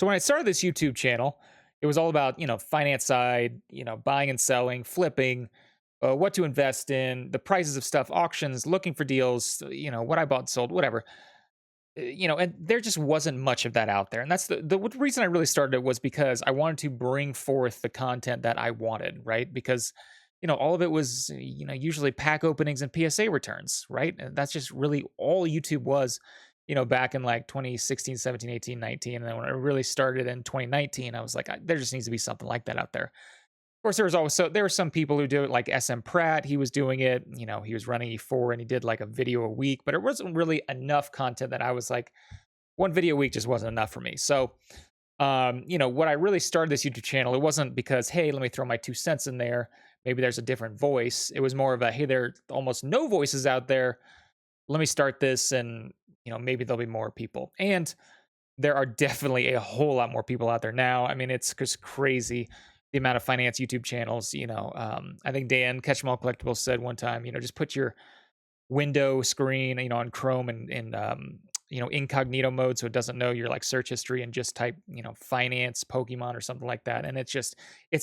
So when I started this YouTube channel, it was all about, finance side, buying and selling, flipping, what to invest in, the prices of stuff, auctions, looking for deals, what I bought and sold, whatever. And there just wasn't much of that out there. And that's the reason I really started it was because I wanted to bring forth the content that I wanted, right? Because, all of it was, usually pack openings and PSA returns, right? And that's just really all YouTube was, back in like 2016, 17, 18, 19. And then when I really started in 2019, I was like, there just needs to be something like that out there. Of course, there were some people who do it, like SM Pratt. He was doing it. He was running E4 and he did like a video a week, but it wasn't really enough content that I was like, one video a week just wasn't enough for me. So, what I really started this YouTube channel, it wasn't because, hey, let me throw my 2 cents in there. Maybe there's a different voice. It was more of a, hey, there are almost no voices out there. Let me start this, and maybe there'll be more people. And there are definitely a whole lot more people out there now. I mean, it's just crazy the amount of finance YouTube channels. I think Dan Catch'em Collectibles said one time, just put your window screen, on Chrome and incognito mode, so it doesn't know your like search history, and just type, finance Pokemon or something like that. And it's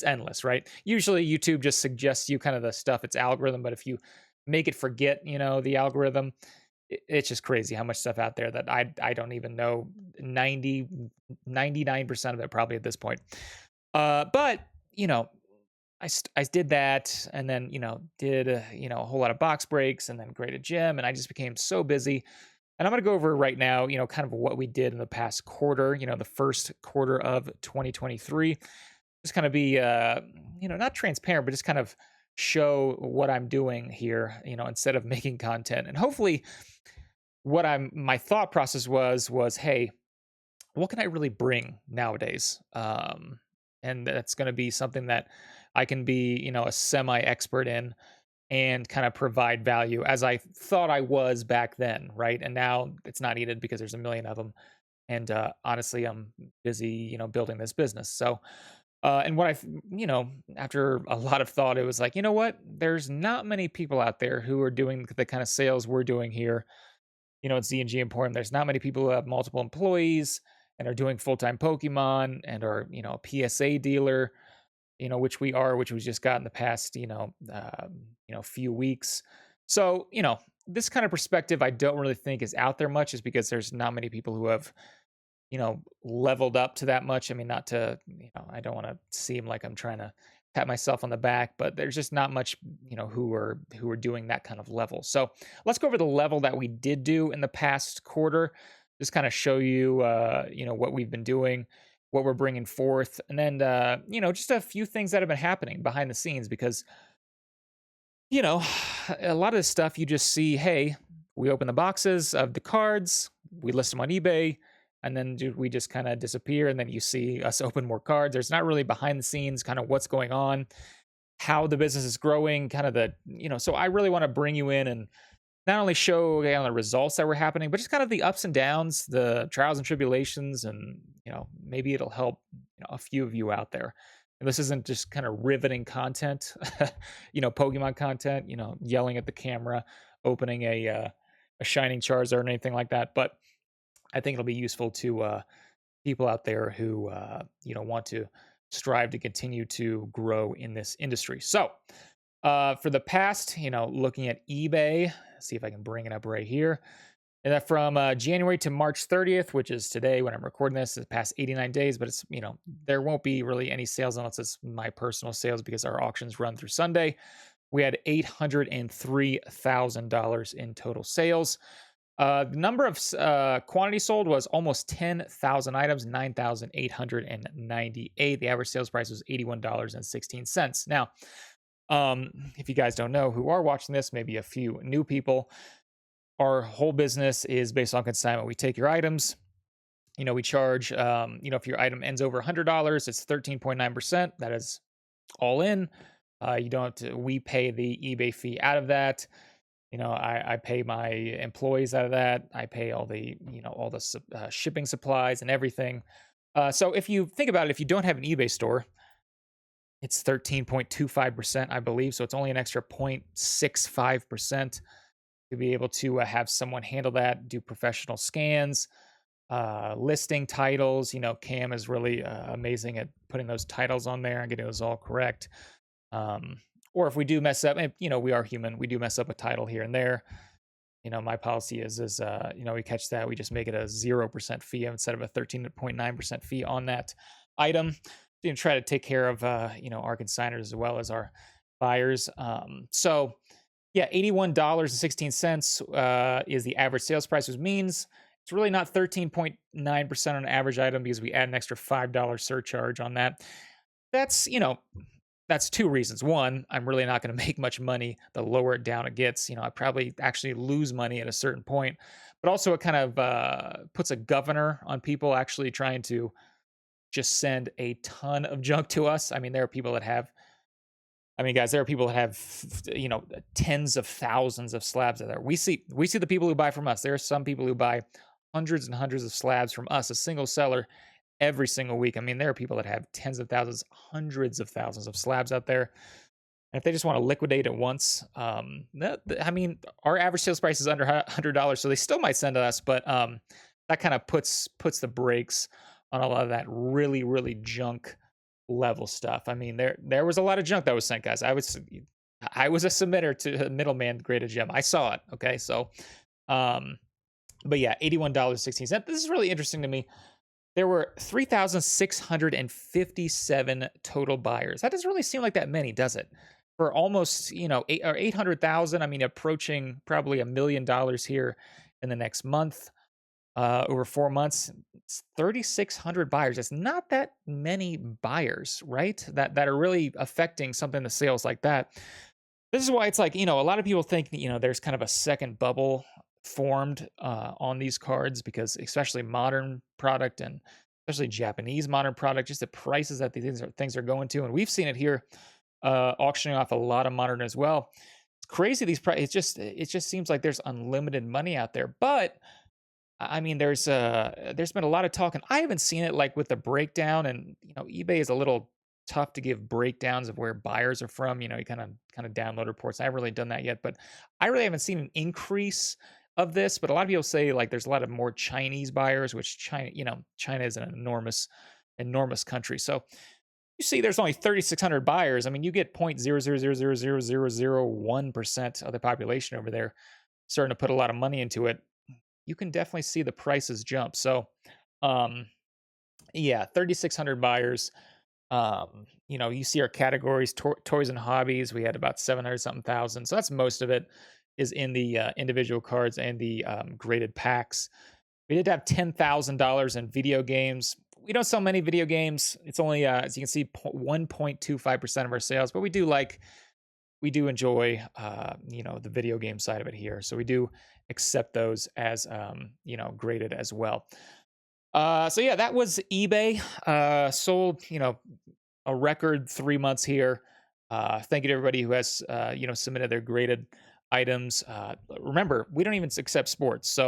endless, right? Usually YouTube just suggests you kind of the stuff, it's algorithm, but if you make it forget, the algorithm, it's just crazy how much stuff out there that I don't even know 99% of it probably at this point. But I did that, and then did a whole lot of box breaks, and then graded gym, and I just became so busy. And I'm going to go over right now, kind of what we did in the past quarter, the first quarter of 2023. Just kind of be, not transparent, but just kind of show what I'm doing here, instead of making content. And hopefully, my thought process was, hey, what can I really bring nowadays? And that's going to be something that I can be, a semi expert in, and kind of provide value as I thought I was back then, right? And now it's not needed because there's a million of them. And honestly, I'm busy, building this business. So, and what after a lot of thought, it was like, you know what? There's not many people out there who are doing the kind of sales we're doing here. It's ZandGEmporium. There's not many people who have multiple employees and are doing full-time Pokemon and are, a PSA dealer, which we just got in the past, few weeks. So, this kind of perspective I don't really think is out there much, is because there's not many people who have, leveled up to that much. I mean, not to, I don't want to seem like I'm trying to pat myself on the back, but there's just not much, who are doing that kind of level. So let's go over the level that we did do in the past quarter. Just kind of show you, what we've been doing, what we're bringing forth, and then, just a few things that have been happening behind the scenes, because, a lot of this stuff you just see, hey, we open the boxes of the cards, we list them on eBay, and then we just kind of disappear, and then you see us open more cards. There's not really behind the scenes kind of what's going on, how the business is growing, kind of so I really want to bring you in and not only show the results that were happening, but just kind of the ups and downs, the trials and tribulations, and maybe it'll help a few of you out there. And this isn't just kind of riveting content, Pokemon content, yelling at the camera, opening a shining Charizard or anything like that. But I think it'll be useful to people out there who want to strive to continue to grow in this industry. So for the past, looking at eBay, see if I can bring it up right here. And that from January to March 30th, which is today when I'm recording this, the past 89 days, but it's, there won't be really any sales unless it's my personal sales, because our auctions run through Sunday. We had $803,000 in total sales. The number of quantity sold was almost 10,000 items, 9,898. The average sales price was $81.16. Now, if you guys don't know who are watching this, maybe a few new people, our whole business is based on consignment. We take your items, we charge, if your item ends over $100, it's 13.9%. That is all in. You don't have to, we pay the eBay fee out of that. I pay my employees out of that. I pay all the, shipping supplies and everything. So if you think about it, if you don't have an eBay store, it's 13.25%, I believe. So it's only an extra 0.65% to be able to have someone handle that, do professional scans, listing titles. Cam is really amazing at putting those titles on there and getting those all correct. Um, or if we do mess up, and, we are human, we do mess up a title here and there. My policy is we catch that, we just make it a 0% fee instead of a 13.9% fee on that item. Try to take care of our consigners as well as our buyers. So yeah, $81.16 is the average sales price, which means it's really not 13.9% on an average item because we add an extra $5 surcharge on that. That's two reasons. One, I'm really not going to make much money the lower it down it gets. I probably actually lose money at a certain point, but also it kind of puts a governor on people actually trying to just send a ton of junk to us. I mean, there are people that have, guys, there are people that have, tens of thousands of slabs out there. We see the people who buy from us. There are some people who buy hundreds and hundreds of slabs from us, a single seller, every single week. There are people that have tens of thousands, hundreds of thousands of slabs out there. And if they just want to liquidate at once, our average sales price is under $100, so they still might send to us, but that kind of puts the brakes on a lot of that really, really junk level stuff. There was a lot of junk that was sent, guys. I was a submitter to a middleman graded gem. I saw it. Okay, so, but yeah, $81.16. This is really interesting to me. There were 3,657 total buyers. That doesn't really seem like that many, does it? For almost, 800,000. Approaching probably $1 million here in the next month. Over 4 months, it's 3,600 buyers. That's not that many buyers, right? That are really affecting something to sales like that. This is why it's like, a lot of people think, there's kind of a second bubble formed on these cards, because especially modern product and especially Japanese modern product, just the prices that these things are going to. And we've seen it here auctioning off a lot of modern as well. It's crazy. These prices, it just seems like there's unlimited money out there. But there's been a lot of talk, and I haven't seen it like with the breakdown. And eBay is a little tough to give breakdowns of where buyers are from. You kind of download reports. I haven't really done that yet, but I really haven't seen an increase of this. But a lot of people say like there's a lot of more Chinese buyers, which China is an enormous country. So you see, there's only 3,600 buyers. You get 0.0000001% of the population over there starting to put a lot of money into it. You can definitely see the prices jump. So, yeah, 3,600 buyers. You see our categories, toys and hobbies. We had about 700 something thousand. So that's most of it is in the individual cards and the graded packs. We did have $10,000 in video games. We don't sell many video games. It's only, as you can see, 1.25% of our sales, but we do enjoy, the video game side of it here. So we do accept those as, graded as well. So yeah, that was eBay. Sold, a record 3 months here. Thank you to everybody who has, submitted their graded items. Remember, we don't even accept sports.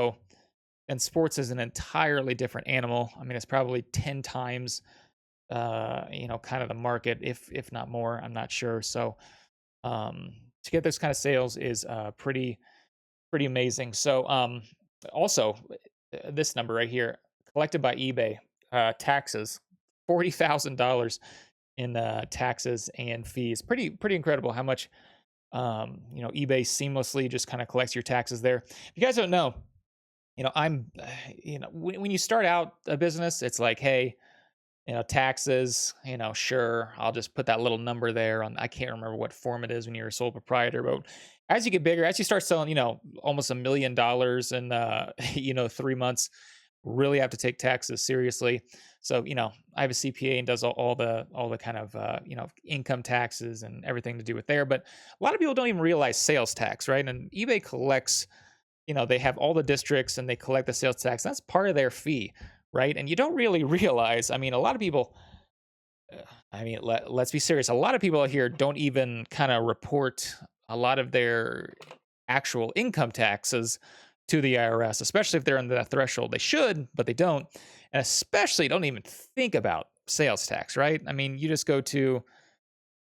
And sports is an entirely different animal. It's probably 10 times, kind of the market, if not more. I'm not sure. So, to get those kind of sales is pretty amazing. So also this number right here, collected by eBay, taxes, $40,000 in taxes and fees. Pretty incredible how much eBay seamlessly just kind of collects your taxes there. If you guys don't know, when you start out a business, it's like, hey, taxes, sure, I'll just put that little number there on, I can't remember what form it is when you're a sole proprietor, but as you get bigger, as you start selling, almost $1 million in, 3 months, really have to take taxes seriously. So, I have a CPA and does all the kind of, income taxes and everything to do with there. But a lot of people don't even realize sales tax, right? And eBay collects, they have all the districts and they collect the sales tax. That's part of their fee, right? And you don't really realize, a lot of people, let's be serious. A lot of people out here don't even kind of report a lot of their actual income taxes to the IRS, especially if they're under that threshold. They should, but they don't. And especially don't even think about sales tax, right? You just go to,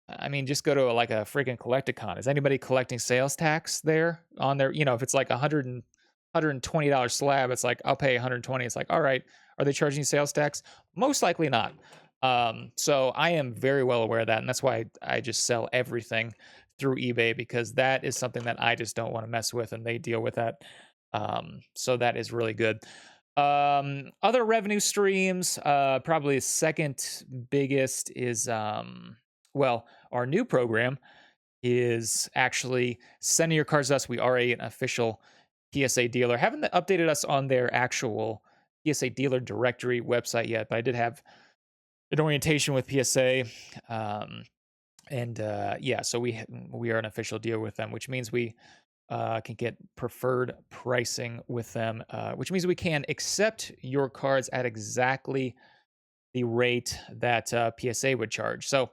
like a freaking Collecticon. Is anybody collecting sales tax there on their, if it's like $120 slab, it's like, I'll pay 120. It's like, all right, are they charging you sales tax? Most likely not. So I am very well aware of that. And that's why I just sell everything through eBay, because that is something that I just don't want to mess with, and they deal with that. So that is really good. Other revenue streams, probably the second biggest is, well, our new program is actually sending your cars to us. We are an official PSA dealer. Haven't updated us on their actual PSA dealer directory website yet, but I did have an orientation with PSA. And yeah, so we are an official dealer with them, which means we can get preferred pricing with them, which means we can accept your cards at exactly the rate that PSA would charge. So,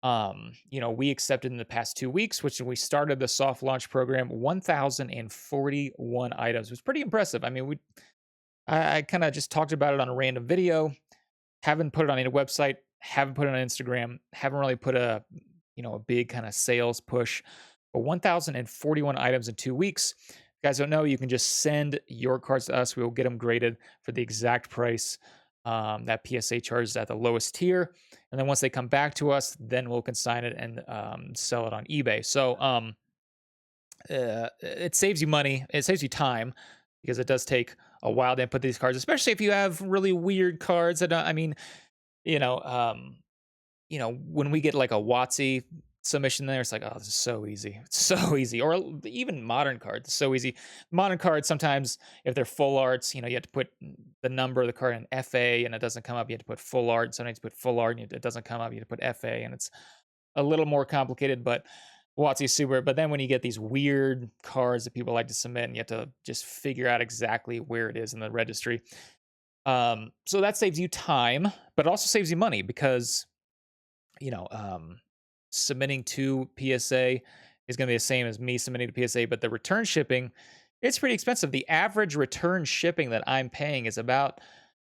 we accepted in the past 2 weeks, which we started the soft launch program, 1,041 items. It was pretty impressive. I mean, I kind of just talked about it on a random video, haven't put it on any website, haven't put it on Instagram, haven't really put a big kind of sales push. But 1,041 items in 2 weeks. If you guys don't know, you can just send your cards to us. We will get them graded for the exact price that PSA charges at the lowest tier. And then once they come back to us, then we'll consign it and sell it on eBay. So it saves you money. It saves you time, because it does take a while to input these cards, especially if you have really weird cards. That when we get like a WotC submission there, it's like, oh, this is so easy. It's so easy. Or even modern cards, it's so easy. Modern cards, sometimes if they're full arts, you have to put the number of the card in FA and it doesn't come up. You have to put full art. Sometimes you put full art and it doesn't come up. You have to put FA, and it's a little more complicated, but WotC is super. But then when you get these weird cards that people like to submit, and you have to just figure out exactly where it is in the registry. So that saves you time, but it also saves you money, because submitting to PSA is going to be the same as me submitting to PSA, but the return shipping, it's pretty expensive. The average return shipping that I'm paying is about,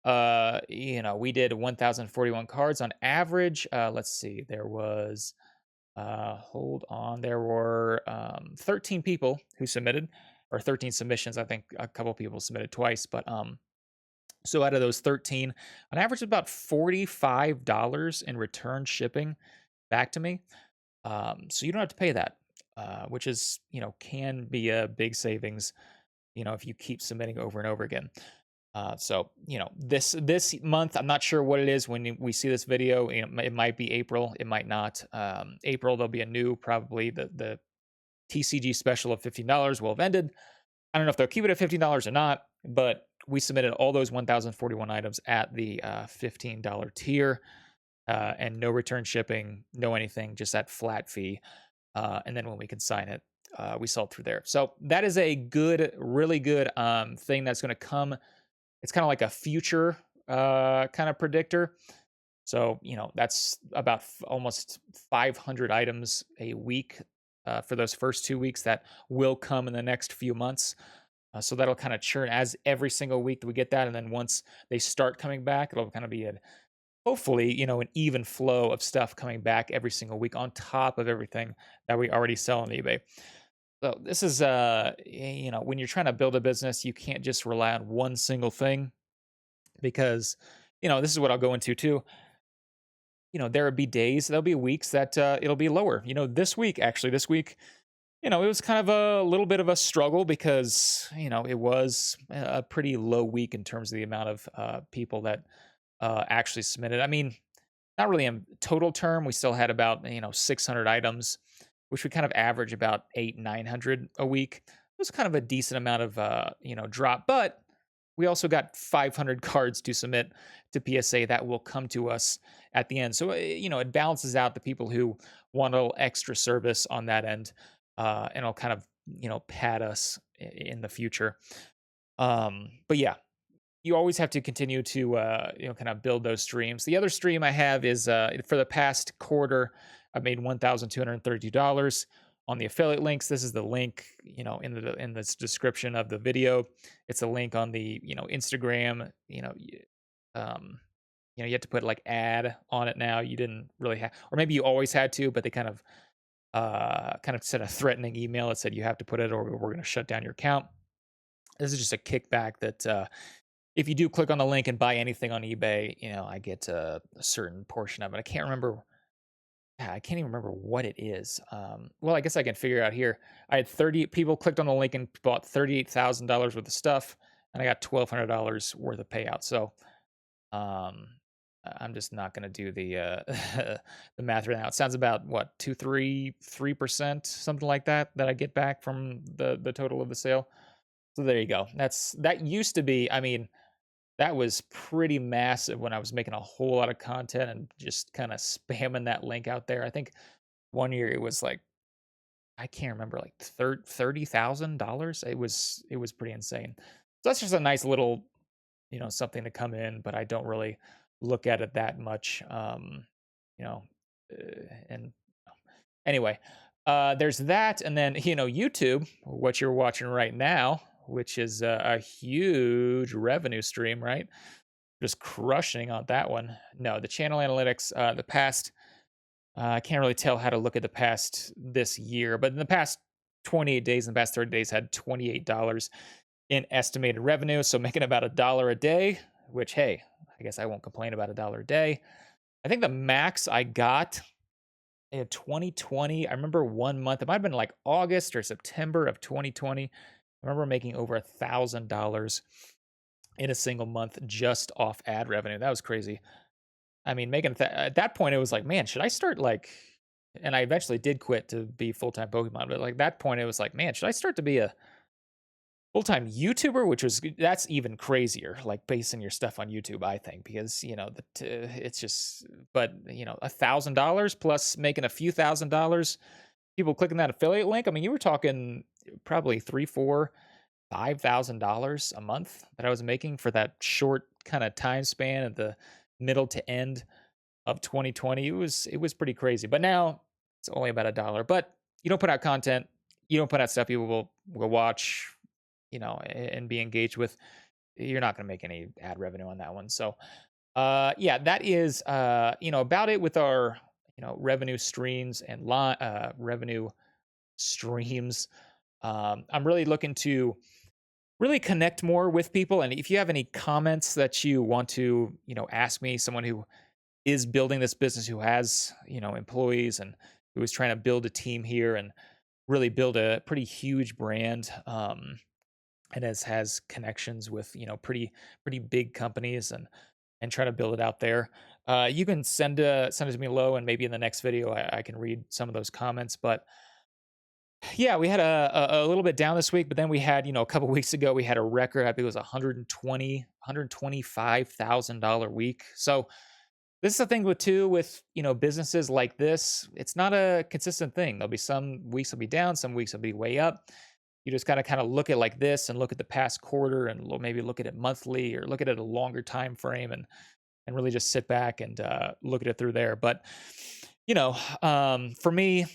we did 1,041 cards on average. Let's see, there was, there were 13 people who submitted, or 13 submissions. I think a couple people submitted twice, but so out of those 13, on average, about $45 in return shipping back to me. So you don't have to pay that, which is, can be a big savings, if you keep submitting over and over again. So, this month, I'm not sure what it is when we see this video. It might be April, it might not. April, there'll be a new, probably the TCG special of $15 will have ended. I don't know if they'll keep it at $15 or not, but we submitted all those 1,041 items at the $15 tier, and no return shipping, no anything, just that flat fee. And then when we consign it, we sell it through there. So that is a good, really good thing that's going to come. It's kind of like a future kind of predictor. So, that's about almost 500 items a week for those first 2 weeks that will come in the next few months. So that'll kind of churn as every single week that we get that. And then once they start coming back, it'll kind of be hopefully, an even flow of stuff coming back every single week on top of everything that we already sell on eBay. So this is, when you're trying to build a business, you can't just rely on one single thing, because, this is what I'll go into too. There'll be weeks that it'll be lower. This week, it was kind of a little bit of a struggle, because, it was a pretty low week in terms of the amount of people that actually submitted. I mean, not really in total term. We still had about, 600 items, which would kind of average about 900 a week. It was kind of a decent amount of, drop, but we also got 500 cards to submit to PSA that will come to us at the end. So, it balances out the people who want a little extra service on that end, and it'll kind of, pad us in the future. But yeah, you always have to continue to, kind of build those streams. The other stream I have is, for the past quarter, I made $1,232 on the affiliate links. This is the link, in the description of the video. It's a link on the, Instagram. You have to put like ad on it now. You didn't really have, or maybe you always had to, but they kind of sent a threatening email that said you have to put it, or we're going to shut down your account. This is just a kickback that if you do click on the link and buy anything on eBay, I get a certain portion of it. I can't remember. Yeah, I can't even remember what it is. Well, I guess I can figure it out here. I had 30 people clicked on the link and bought $38,000 worth of stuff, and I got $1,200 worth of payout. So um, I'm just not going to do the the math right now. It sounds about what 3%, something like that I get back from the total of the sale. So there you go. That used to be. I mean, that was pretty massive when I was making a whole lot of content and just kind of spamming that link out there. I think one year it was like I can't remember, like $30,000. It was pretty insane. So that's just a nice little something to come in, but I don't really look at it that much. You know, and anyway, there's that, and then YouTube, what you're watching right now, which is a huge revenue stream, right? Just crushing on that one. No, the channel analytics, the past, I can't really tell how to look at the past this year, but in the past 28 days, in the past 30 days, had $28 in estimated revenue. So making about $1 a day, which, hey, I guess I won't complain about $1 a day. I think the max I got in 2020, I remember one month, it might have been like August or September of 2020. I remember making over $1,000 in a single month just off ad revenue. That was crazy. I mean, making at that point, it was like, man, should I start like, and I eventually did quit to be full-time Pokemon, but like that point, it was like, man, should I start to be a full-time YouTuber? Which was, that's even crazier, like basing your stuff on YouTube, I think, because, it's just, but, $1,000 plus making a few $1,000s, people clicking that affiliate link. I mean, you were talking probably three, four, $5,000 a month that I was making for that short kind of time span at the middle to end of 2020. It was pretty crazy. But now it's only about $1. But you don't put out content, you don't put out stuff people will watch, and be engaged with. You're not going to make any ad revenue on that one. So yeah, that is about it with our revenue streams and revenue streams. I'm really looking to really connect more with people. And if you have any comments that you want to, ask me, someone who is building this business, who has, employees and who is trying to build a team here and really build a pretty huge brand, and has connections with, pretty big companies and try to build it out there. You can send it to me below, and maybe in the next video I can read some of those comments. But yeah, we had a little bit down this week, but then we had, a couple weeks ago, we had a record. I think it was $125,000 week. So this is the thing with businesses like this. It's not a consistent thing. There'll be some weeks will be down, some weeks will be way up. You just gotta kind of look at like this and look at the past quarter and maybe look at it monthly or look at it a longer time frame and really just sit back and look at it through there. But for me,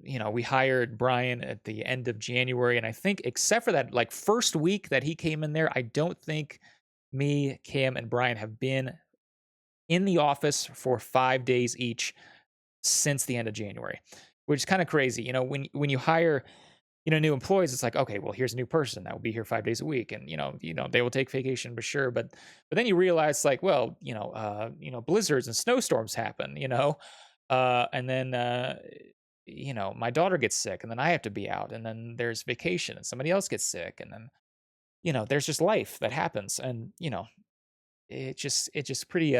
we hired Brian at the end of January, and I think except for that like first week that he came in there, I don't think me, Cam, and Brian have been in the office for 5 days each since the end of January, which is kind of crazy. When you hire new employees, it's like, okay, well, here's a new person that will be here 5 days a week, and they will take vacation, for sure. But then you realize, like, well, blizzards and snowstorms happen, and then my daughter gets sick, and then I have to be out, and then there's vacation, and somebody else gets sick, and then there's just life that happens, and it's pretty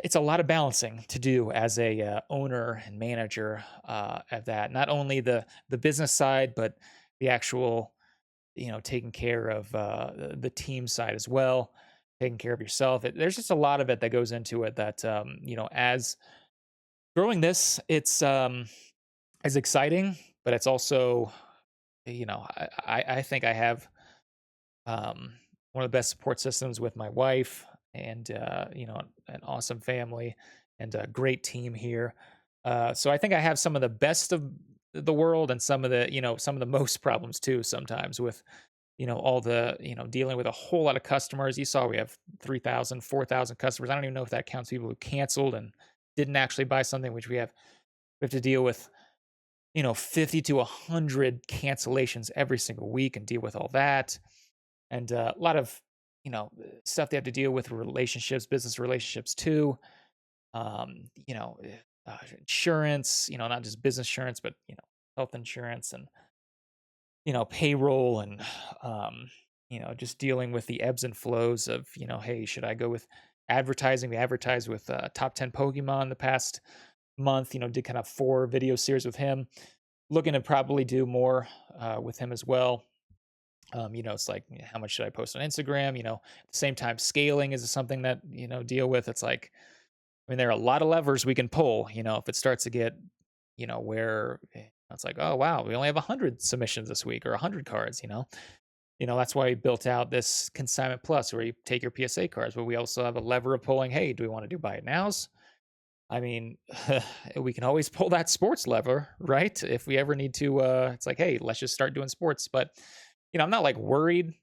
it's a lot of balancing to do as a owner and manager of that. Not only the business side, but the actual taking care of the team side as well, taking care of yourself. There's just a lot of it that goes into it that as growing this, it's as exciting, but it's also I think I have one of the best support systems with my wife, and an awesome family and a great team here. So I think I have some of the best of the world, and some of the most problems too sometimes with all the dealing with a whole lot of customers. You saw we have 3,000, 4,000 customers. I don't even know if that counts people who canceled and didn't actually buy something, which we have to deal with 50 to 100 cancellations every single week and deal with all that. And a lot of, stuff they have to deal with relationships, business relationships too. Um, you know, Insurance, not just business insurance, but, health insurance and, payroll and, um, just dealing with the ebbs and flows of, hey, should I go with advertising? We advertised with top 10 Pokemon the past month, did kind of 4 video series with him, looking to probably do more with him as well. It's like, how much should I post on Instagram? At the same time, scaling is something that, deal with. It's like, I mean, there are a lot of levers we can pull, if it starts to get, where it's like, oh, wow, we only have 100 submissions this week or 100 cards, that's why we built out this consignment plus where you take your PSA cards, but we also have a lever of pulling, hey, do we want to do buy it nows? I mean, we can always pull that sports lever, right? If we ever need to, it's like, hey, let's just start doing sports. But, I'm not like worried,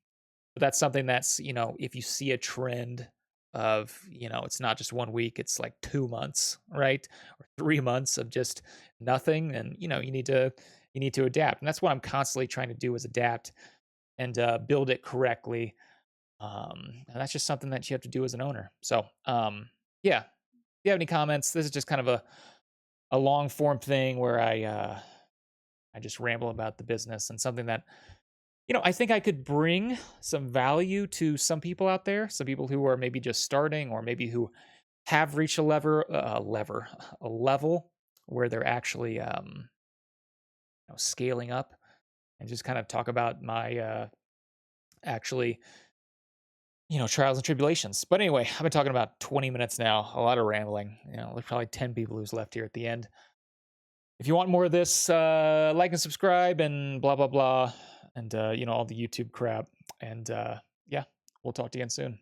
but that's something that's, if you see a trend of, it's not just 1 week, it's like 2 months, right? Or 3 months of just nothing. And, you need to adapt. And that's what I'm constantly trying to do is adapt and build it correctly. And that's just something that you have to do as an owner. So, yeah. If you have any comments, this is just kind of a long form thing where I just ramble about the business and something that I think I could bring some value to some people out there, some people who are maybe just starting or maybe who have reached a level where they're actually scaling up, and just kind of talk about my actually trials and tribulations. But anyway, I've been talking about 20 minutes now, a lot of rambling. There's probably 10 people who's left here at the end. If you want more of this, like and subscribe and blah, blah, blah. And, all the YouTube crap. And yeah, we'll talk to you again soon.